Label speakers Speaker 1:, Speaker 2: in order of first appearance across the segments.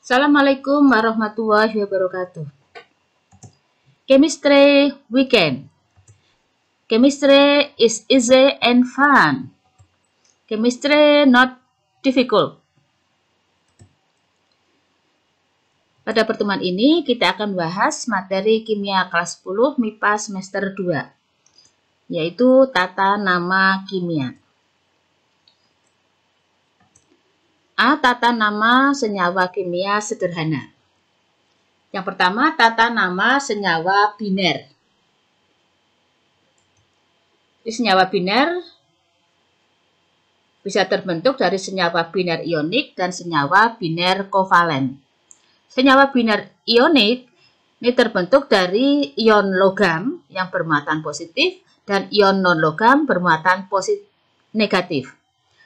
Speaker 1: Assalamualaikum warahmatullahi wabarakatuh. Chemistry weekend. Chemistry is easy and fun. Chemistry not difficult. Pada pertemuan ini kita akan bahas materi kimia kelas 10 MIPA semester 2, yaitu tata nama kimia. A. Tata nama senyawa kimia sederhana. Yang pertama, tata nama senyawa biner. Senyawa biner bisa terbentuk dari senyawa biner ionik dan senyawa biner kovalen. Senyawa biner ionik ini terbentuk dari ion logam yang bermuatan positif dan ion non-logam bermuatan negatif.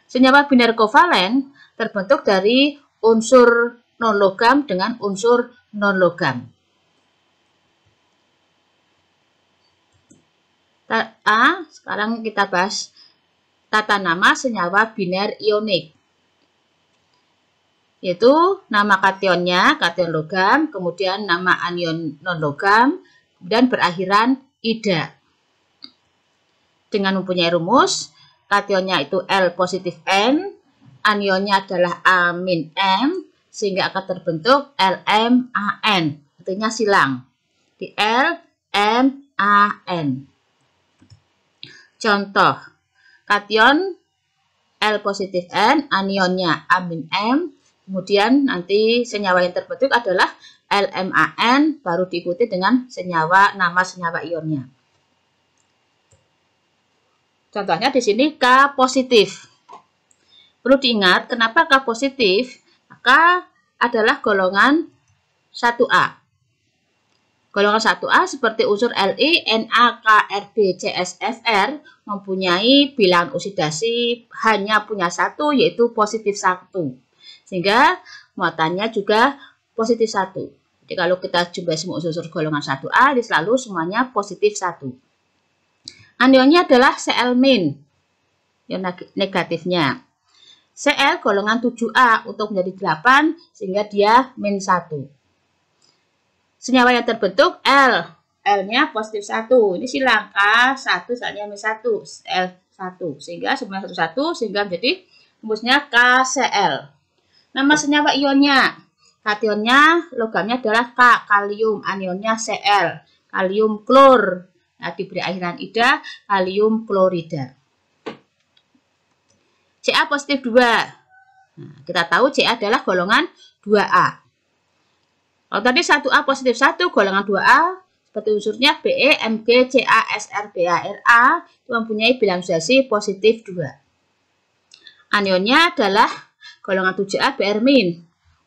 Speaker 1: Senyawa biner kovalen terbentuk dari unsur non-logam dengan unsur non-logam. Sekarang kita bahas tata nama senyawa biner ionik, yaitu nama kationnya, kation logam, kemudian nama anion non-logam, dan berakhiran ida. Dengan mempunyai rumus, kationnya itu L positif N, anionnya adalah amin M, sehingga akan terbentuk LMAN, artinya silang. Di LMAN. Contoh, kation L positif N, anionnya amin M, kemudian nanti senyawa yang terbentuk adalah LMAN, baru diikuti dengan nama senyawa ionnya. Contohnya di sini K positif. Perlu diingat, kenapa K positif? K adalah golongan 1A. Golongan 1A seperti unsur Li, Na, K, Rb, Cs, Fr mempunyai bilangan oksidasi hanya punya satu, yaitu positif 1. Sehingga muatannya juga positif 1. Jadi kalau kita jumpai semua unsur golongan 1A, ini selalu semuanya positif 1. Anionnya adalah Cl-, yang negatifnya. Cl golongan 7A untuk menjadi 8 sehingga dia -1. Senyawa yang terbentuk L, L-nya positif 1. Ini silang K1 salnya -1, L1 sehingga semuanya 1 sehingga menjadi rumusnya KCl. Nama senyawa ionnya, kationnya logamnya adalah K, kalium, anionnya Cl, kalium klor. Nah, diberi akhiran ida, kalium klorida. Ca positif 2. Nah, kita tahu Ca adalah golongan 2A. Kalau tadi 1A positif 1, golongan 2A, seperti unsurnya Be, Mg, Ca, Sr, Ba, Ra, itu mempunyai bilangan oksidasi positif 2. Anionnya adalah golongan 7A, Br-.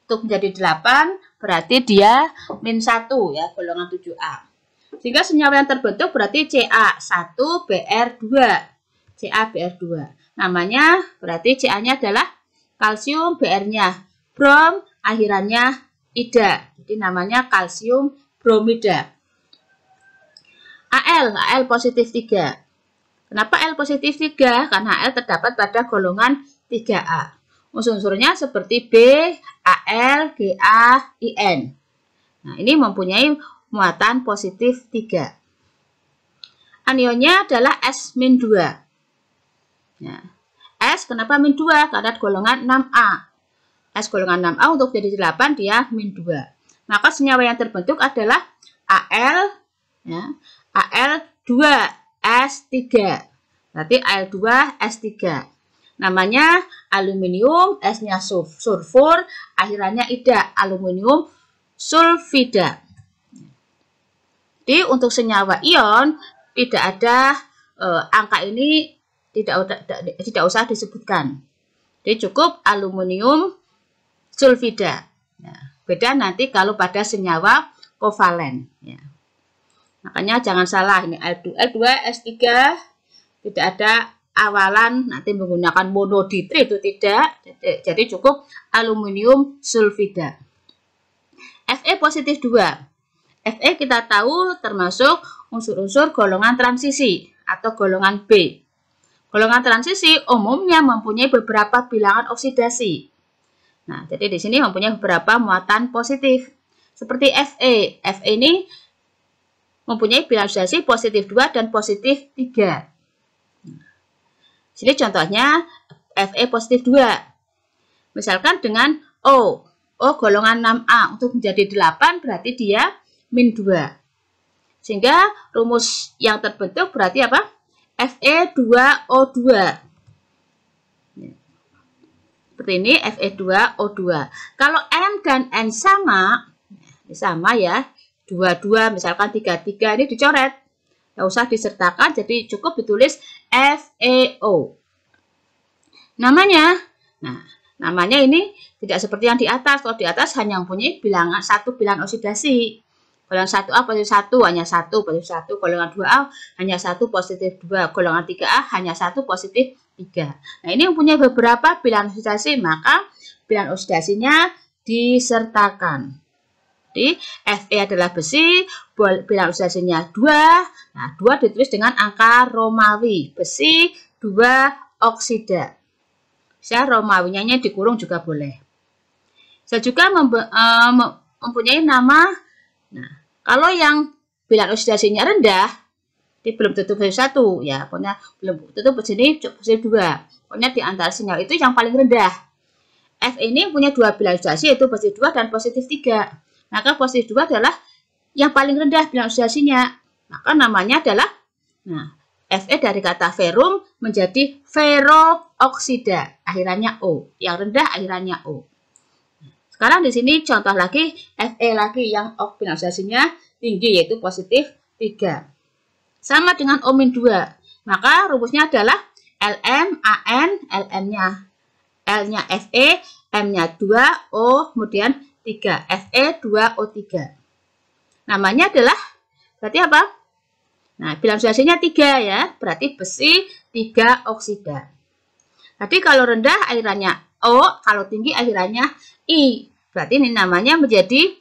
Speaker 1: Untuk menjadi 8, berarti dia -1 ya, golongan 7A. Sehingga senyawa yang terbentuk berarti Ca1Br2. CaBr2. Namanya berarti Ca-nya adalah kalsium, Br-nya brom, akhirannya ida. Jadi namanya kalsium bromida. Al positif 3. Kenapa L positif 3? Karena Al terdapat pada golongan 3A. Unsur-unsurnya seperti B, Al, Ga, In. Nah, ini mempunyai muatan positif 3. Anionnya adalah S-2. Nah, S kenapa -2? Karena golongan 6A. S golongan 6A untuk jadi 8 dia -2. Maka senyawa yang terbentuk adalah Al, ya, Al2S3. Berarti Al2S3. Namanya aluminium, S-nya sulfur, akhirannya ida, aluminium sulfida. Jadi untuk senyawa ion tidak ada angka ini tidak usah disebutkan. Jadi cukup aluminium sulfida. Nah, beda nanti kalau pada senyawa kovalen. Ya. Makanya jangan salah, ini L2S3 tidak ada awalan nanti menggunakan monoditri, itu tidak. Jadi cukup aluminium sulfida. Fe positif 2. Fe kita tahu termasuk unsur-unsur golongan transisi atau golongan B. Golongan transisi umumnya mempunyai beberapa bilangan oksidasi. Nah, jadi di sini mempunyai beberapa muatan positif. Seperti Fe. Fe ini mempunyai bilangan oksidasi positif 2 dan positif 3. Sini contohnya Fe positif 2. Misalkan dengan O. O golongan 6A untuk menjadi 8 berarti dia min 2. Sehingga rumus yang terbentuk berarti apa? Fe2O2. Seperti ini Fe2O2. Kalau M dan N sama ya, 22 misalkan 33 ini dicoret. Nggak usah disertakan, jadi cukup ditulis FeO. Namanya ini tidak seperti yang di atas. Kalau di atas hanya mempunyai bilangan satu bilangan oksidasi. Golongan 1A positif 1 hanya 1 positif 1, golongan 2A hanya 1 positif 2, golongan 3A hanya 1 positif 3. Nah, ini mempunyai beberapa bilangan oksidasi, maka bilangan oksidasinya disertakan. Jadi Fe adalah besi, bilangan oksidasinya 2. Nah, 2 ditulis dengan angka Romawi. Besi 2 oksida. Bisa Romawinya dikurung juga boleh. Saya juga mempunyai nama. Nah, kalau yang bilangan oksidasinya rendah, dia belum tutup positif 1 ya, pokoknya belum tutup positif 2. Pokoknya di antara sinyal itu yang paling rendah. F ini punya 2 bilangan oksidasi yaitu positif 2 dan positif 3. Maka positif 2 adalah yang paling rendah bilangan oksidasinya. Maka namanya adalah Fe dari kata ferrum menjadi ferrooksida. Akhirannya O. Yang rendah akhirannya O. Sekarang di sini contoh lagi Fe lagi yang bilangan oksidasinya tinggi yaitu positif 3. Sama dengan O-2. Maka rumusnya adalah Lm AN, Lm-nya L-nya Fe, M-nya 2, O, kemudian 3. Fe2O3. Namanya adalah berarti apa? Nah, bilangan oksidasinya 3 ya. Berarti besi 3 oksida. Jadi kalau rendah akhirannya O, kalau tinggi akhirannya I. Berarti ini namanya menjadi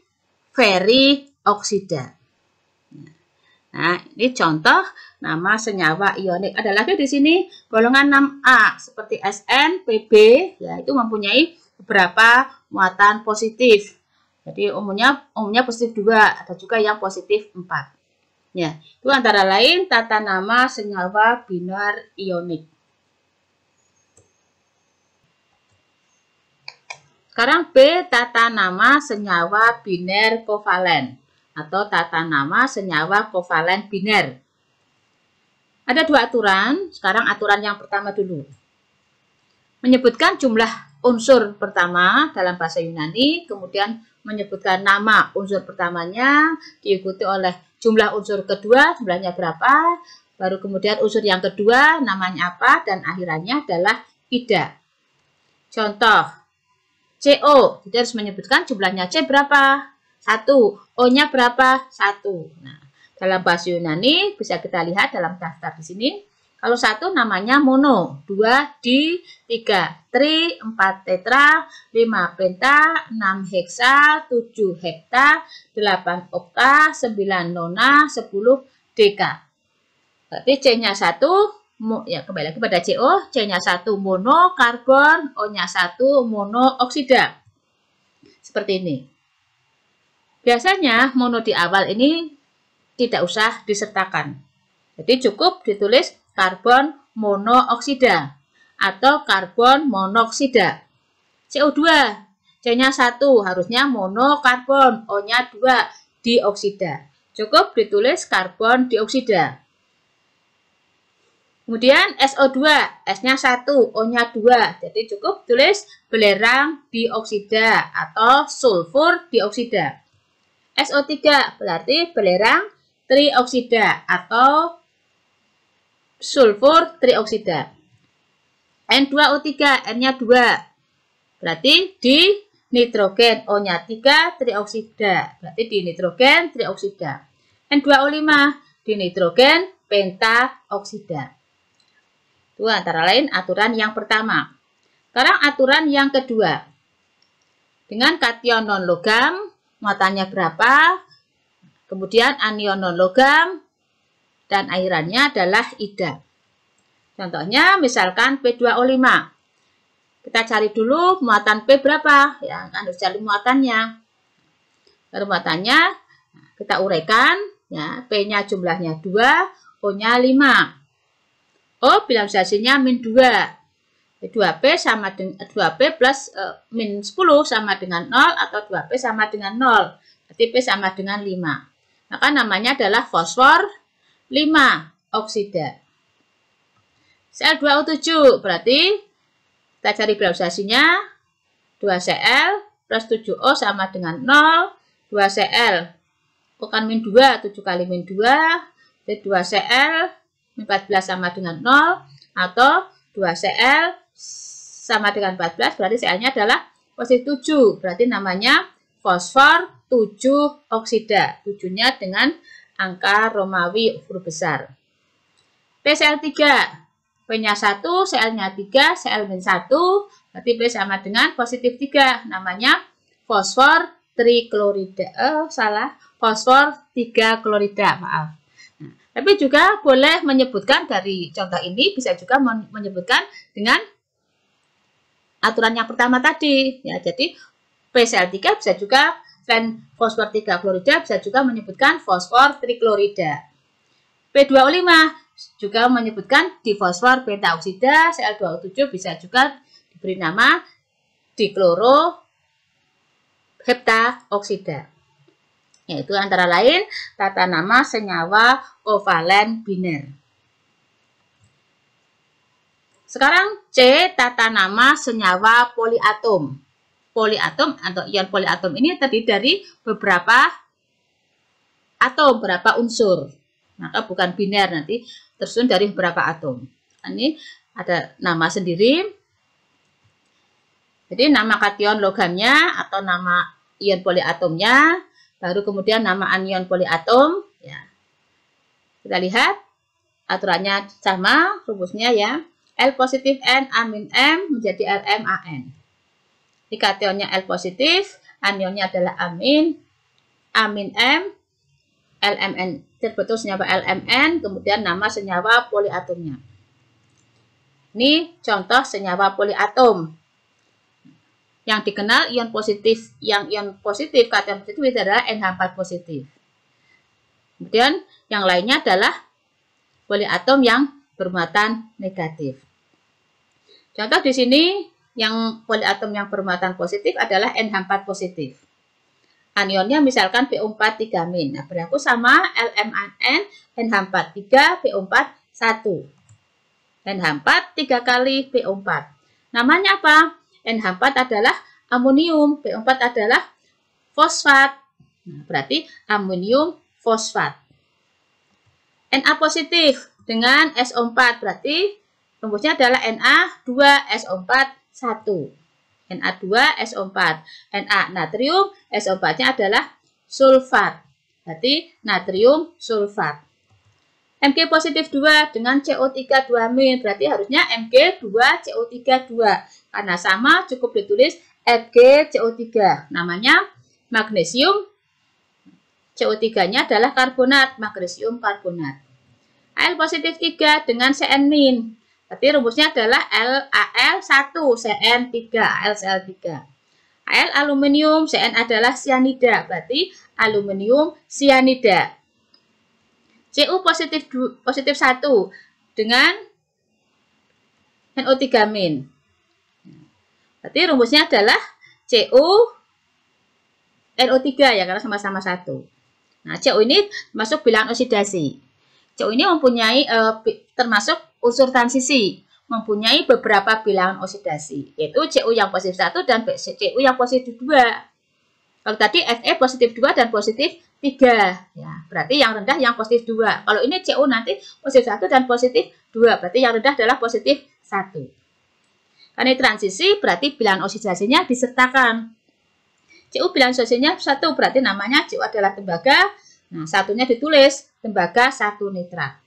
Speaker 1: ferrioksida. Nah, ini contoh nama senyawa ionik. Ada lagi di sini golongan 6A seperti Sn, Pb ya, itu mempunyai beberapa muatan positif. Jadi umumnya positif 2, ada juga yang positif 4. Ya, itu antara lain tata nama senyawa binar ionik. Sekarang B, tata nama senyawa biner kovalen atau tata nama senyawa kovalen biner. Ada 2 aturan. Sekarang aturan yang pertama dulu. Menyebutkan jumlah unsur pertama dalam bahasa Yunani, kemudian menyebutkan nama unsur pertamanya, diikuti oleh jumlah unsur kedua, jumlahnya berapa, baru kemudian unsur yang kedua, namanya apa, dan akhirannya adalah ida. Contoh, CO, kita harus menyebutkan jumlahnya C berapa? 1, O-nya berapa? 1. Nah, dalam bahasa Yunani bisa kita lihat dalam daftar di sini. Kalau 1 namanya mono, 2 di, 3 tri, 4 tetra, 5 penta, 6 heksa, 7 hepta, 8 okta, 9 nona, 10 deka. Berarti C-nya 1, ya kembali lagi pada CO, C-nya 1 mono karbon, O-nya 1 mono oksida. Seperti ini. Biasanya mono di awal ini tidak usah disertakan. Jadi cukup ditulis karbon monooksida atau karbon monoksida. CO2, C-nya 1, harusnya monokarbon, O-nya 2, dioksida. Cukup ditulis karbon dioksida. Kemudian SO2, S-nya 1, O-nya 2. Jadi cukup tulis belerang dioksida atau sulfur dioksida. SO3 berarti belerang trioksida atau sulfur trioksida. N2O3, N-nya 2. Berarti di nitrogen, O-nya 3, trioksida. Berarti di nitrogen trioksida. N2O5, di nitrogen pentaoksida. Itu antara lain aturan yang pertama. Sekarang aturan yang kedua. Dengan kation non logam, muatannya berapa? Kemudian anion non logam, dan akhirannya adalah ida. Contohnya misalkan P2O5. Kita cari dulu muatan P berapa, ya, harus cari muatannya. Muatannya kita uraikan, ya, P-nya jumlahnya 2, O-nya 5. O bilangsasinya min 2. 2P sama dengan 2P plus min 10 sama dengan 0 atau 2P sama dengan 0. Berarti P sama dengan 5. Maka namanya adalah fosfor 5 oksida. Cl2O7 berarti kita cari bilangsasinya 2Cl plus 7O sama dengan 0. 2Cl bukan min 2, 7 kali min 2, jadi 2Cl 14 sama dengan 0, atau 2Cl sama dengan 14, berarti Cl-nya adalah positif 7, berarti namanya fosfor 7 oksida, 7-nya dengan angka Romawi huruf besar. PCl3, P-nya 1, Cl-nya 3, Cl-1, berarti P sama dengan positif 3, namanya fosfor triklorida, fosfor 3 klorida, maaf. Nah, tapi juga boleh menyebutkan dari contoh ini, bisa juga menyebutkan dengan aturan yang pertama tadi, ya. Jadi PCl3 bisa juga selain fosfor 3 klorida bisa juga menyebutkan fosfor triklorida. P2O5 juga menyebutkan difosfor beta oksida, Cl2O7 bisa juga diberi nama dikloro heptaoksida. Yaitu antara lain tata nama senyawa kovalen biner. Sekarang C, tata nama senyawa poliatom. Poliatom atau ion poliatom ini terdiri dari beberapa atom, beberapa unsur. Maka bukan biner, nanti tersusun dari beberapa atom. Ini ada nama sendiri. Jadi nama kation logamnya atau nama ion poliatomnya, baru kemudian nama anion poliatom. Ya. Kita lihat aturannya sama, rumusnya ya. L positif N amin M menjadi LM AN. Di kationnya L positif, anionnya adalah amin, amin M, LMN. Terbentuk senyawa LMN, kemudian nama senyawa poliatomnya. Ini contoh senyawa poliatom. Yang dikenal ion positif, yang ion positif, kation positif adalah NH4 positif. Kemudian yang lainnya adalah poliatom yang bermuatan negatif. Contoh di sini yang poliatom yang bermuatan positif adalah NH4 positif. Anionnya misalkan PO4 3-. Nah, berlaku sama LMAN NH4 3 PO4 1. NH4 3 kali PO4. Namanya apa? NH4 adalah amonium, PO4 adalah fosfat. Nah, berarti amonium fosfat. Na positif dengan SO4 berarti rumusnya adalah Na2SO4 1. Na2SO4. Na natrium, SO4-nya adalah sulfat. Berarti natrium sulfat. Mg positif 2 dengan CO3 2-. Berarti harusnya Mg 2 CO3 2. Karena sama cukup ditulis FgCO3. Namanya magnesium. CO3-nya adalah karbonat, magnesium karbonat. Al positif 3 dengan Cn-. Berarti rumusnya adalah LaL1 CN3, AlCl3. Al aluminium, Cn adalah cyanida, berarti aluminium cyanida. Cu positif 1 dengan NO3-. Berarti rumusnya adalah Cu NO3 ya, karena sama-sama 1. Nah, Cu ini masuk bilangan oksidasi. Cu ini mempunyai termasuk unsur transisi, mempunyai beberapa bilangan oksidasi, yaitu Cu yang positif 1 dan Cu yang positif 2. Kalau tadi Fe positif 2 dan positif 3, ya, berarti yang rendah yang positif 2. Kalau ini Cu nanti positif 1 dan positif 2, berarti yang rendah adalah positif 1. Karena ini transisi, berarti bilangan oksidasinya disertakan. Cu bilangan oksidasinya 1, berarti namanya Cu adalah tembaga. Nah, satunya ditulis tembaga 1 nitrat.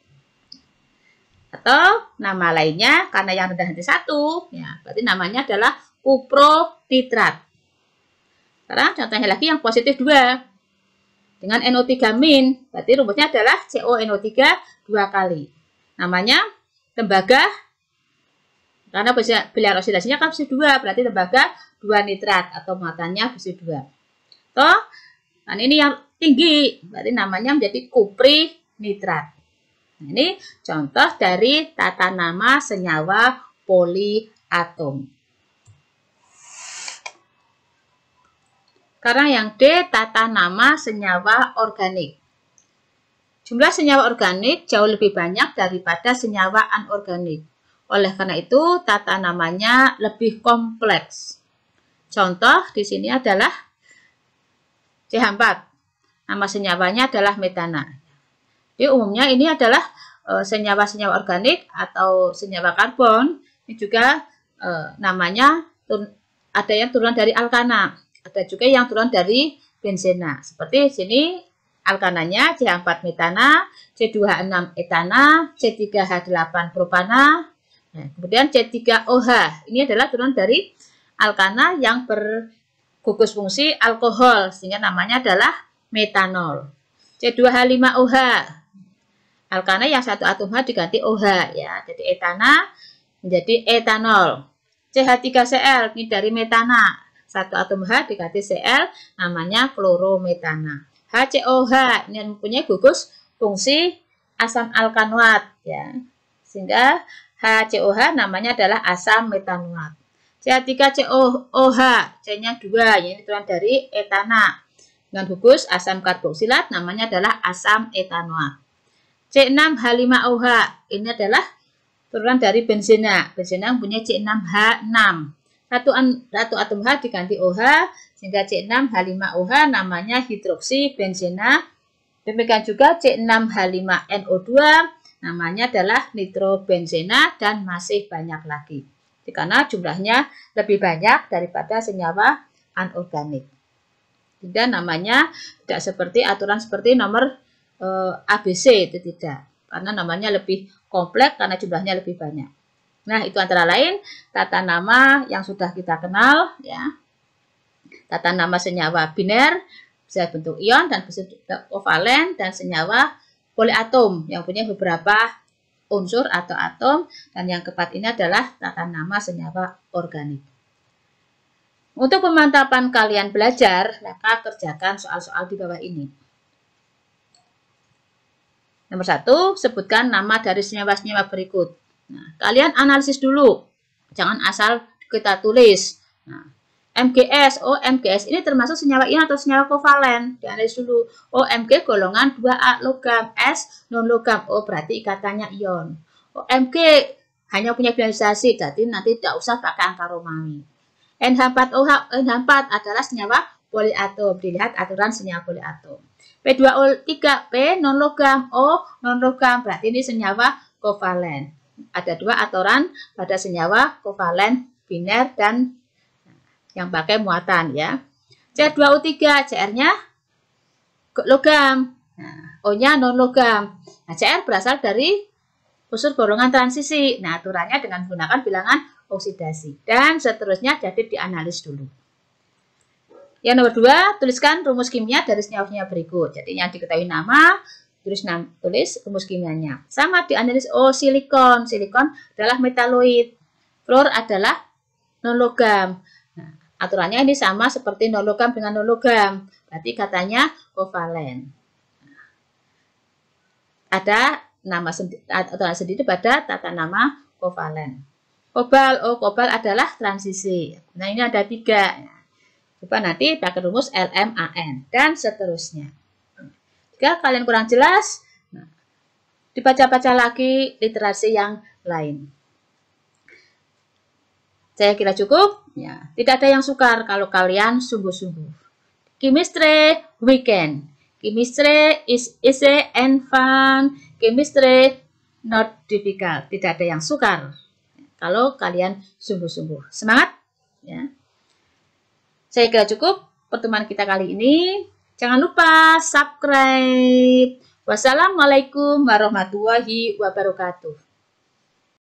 Speaker 1: Atau nama lainnya, karena yang rendah nanti 1, ya, berarti namanya adalah kupronitrat. Sekarang contohnya lagi yang positif 2. Dengan NO3-, berarti rumusnya adalah CONO3 2 kali. Namanya tembaga Karena bilangan oksidasinya kan besi 2, berarti tembaga 2 nitrat atau muatannya besi 2. Toh, nah ini yang tinggi, berarti namanya menjadi kupri nitrat. Nah, ini contoh dari tata nama senyawa poliatom. Sekarang yang D, tata nama senyawa organik. Jumlah senyawa organik jauh lebih banyak daripada senyawa anorganik. Oleh karena itu, tata namanya lebih kompleks. Contoh di sini adalah CH4. Nama senyawanya adalah metana. Jadi umumnya ini adalah senyawa-senyawa organik atau senyawa karbon. Ini juga namanya ada yang turunan dari alkana. Ada juga yang turun dari benzena. Seperti di sini alkananya CH4 metana, C2H6 etana, C3H8 propana. Nah, kemudian C3OH. Ini adalah turunan dari alkana yang bergugus fungsi alkohol sehingga namanya adalah metanol. C2H5OH. Alkana yang satu atom H diganti OH ya. Jadi etana menjadi etanol. CH3Cl ini dari metana. Satu atom H diganti Cl namanya klorometana. HCOH ini mempunyai gugus fungsi asam alkanoat ya. Sehingga HCOH namanya adalah asam metanoat. CH3COOH C-nya 2 ini turunan dari etana. Dengan gugus asam karboksilat namanya adalah asam etanoat. C6H5OH ini adalah turunan dari benzena. Benzena mempunyai C6H6. Satu atom H diganti OH sehingga C6H5OH namanya hidroksi benzena. Demikian juga C6H5NO2 namanya adalah nitrobenzena dan masih banyak lagi. Karena jumlahnya lebih banyak daripada senyawa anorganik. Tidak namanya tidak seperti aturan seperti nomor ABC itu tidak. Karena namanya lebih kompleks karena jumlahnya lebih banyak. Nah, itu antara lain tata nama yang sudah kita kenal ya. Tata nama senyawa biner bisa bentuk ion dan bisa kovalen dan senyawa poliatom yang punya beberapa unsur atau atom dan yang keempat ini adalah tata nama senyawa organik. Untuk pemantapan kalian belajar, maka kerjakan soal-soal di bawah ini. Nomor 1, sebutkan nama dari senyawa-senyawa berikut. Nah, kalian analisis dulu, jangan asal kita tulis. Nah, MgS, MgS ini termasuk senyawa ion atau senyawa kovalen. Dianalisis dulu. Mg golongan 2A logam, S non logam. Berarti ikatannya ion. Mg hanya punya bionisasi, jadi nanti tidak usah pakai angka Romawi. NH4OH, NH4 adalah senyawa poliatom. Dilihat aturan senyawa poliatom. P2O3, P non logam, O non logam. Berarti ini senyawa kovalen. Ada 2 aturan pada senyawa kovalen biner dan yang pakai muatan ya. C2O3, Cr-nya logam. Nah, O-nya non logam. Nah, Cr berasal dari unsur golongan transisi. Nah, aturannya dengan menggunakan bilangan oksidasi dan seterusnya jadi dianalisis dulu. Yang nomor 2, tuliskan rumus kimia dari senyawa-senyawa berikut. Jadi yang diketahui nama, tulis rumus kimianya. Sama dianalisis silikon. Silikon adalah metaloid. Fluor adalah non logam. Nah, aturannya ini sama seperti non logam dengan non logam. Berarti katanya kovalen. Ada nama aturan sendiri pada tata nama kovalen. Kobal, kobal adalah transisi. Nah, ini ada 3. Coba nanti pakai rumus LMAN dan seterusnya. Jika kalian kurang jelas, dibaca-baca lagi literasi yang lain. Saya kira cukup. Ya, tidak ada yang sukar kalau kalian sungguh-sungguh. Chemistry weekend. Chemistry is easy and fun. Chemistry not difficult. Tidak ada yang sukar. Kalau kalian sungguh-sungguh. Semangat. Ya. Saya kira cukup pertemuan kita kali ini. Jangan lupa subscribe. Wassalamualaikum warahmatullahi wabarakatuh.